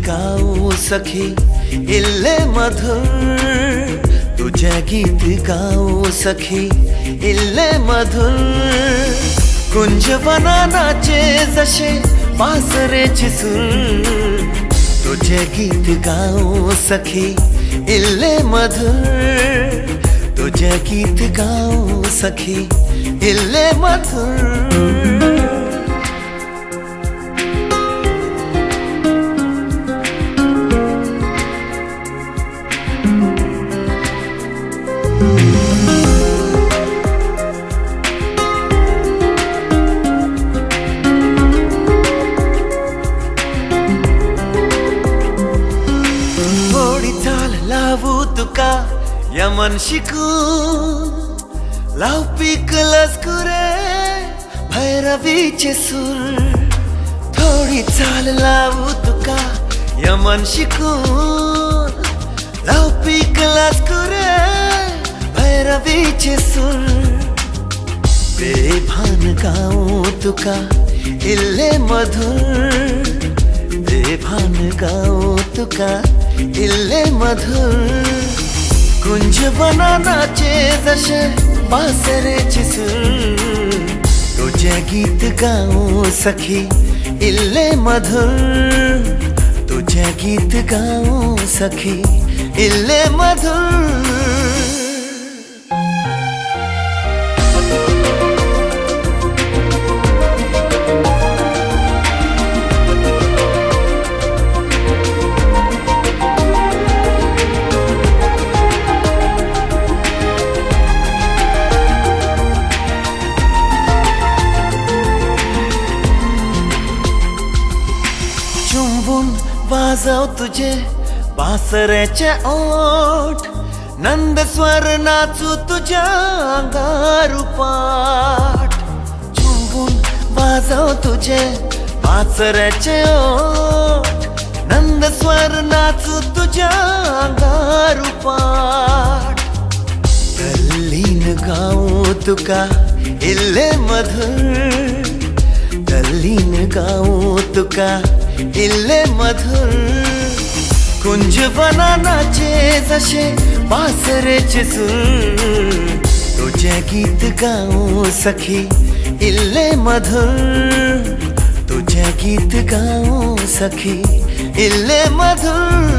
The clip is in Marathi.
गाऊ सखी इल्ले मधुर, तुझे गीत गाऊ सखी इल्ले मधुर। कुंजवना नाचे जसे पासरेचे सूर, तुझे गीत गाऊ सखी इल्ले मधुर, तुझे गीत गाऊ सखी इल्ले मधुर। लावू तुका यमन शिकून, लाव पिकलस कुरे भैरवीचे सूर। थोडी चाल लावू तुका यमन शिकून, लाव पिकलस कुरे भैरवीचे सूर। बेभान गाऊ तुका इल्ले मधुर, बेभान गाऊ तुका इल्ले मधुर। कुंजवना नाचे जसे पासरेचे सूर, तुझे गीत गाऊ सखी इल्ले मधुर, तुझे गीत गाऊ सखी इल्ले मधुर। चुंबून वाजव तुझे बासऱ्याचे ओठ, नंद स्वर नाचू तुझ्या अंगारू पाठ। चुंबून वाजव तुझे बासऱ्याचे ओठ, नंद स्वर नाचू तुझ्या अंगारू पाठ। तल्लीन गाऊ तुका इल्ले मधुर, तल्लीन गाऊ तुका इल्ले मधुर। कुंजवना नाचे जसे पासरेचे सूर, तुझे गीत गाऊ सखी इल्ले मधुर, तुझे गीत गाऊ सखी इल्ले मधुर।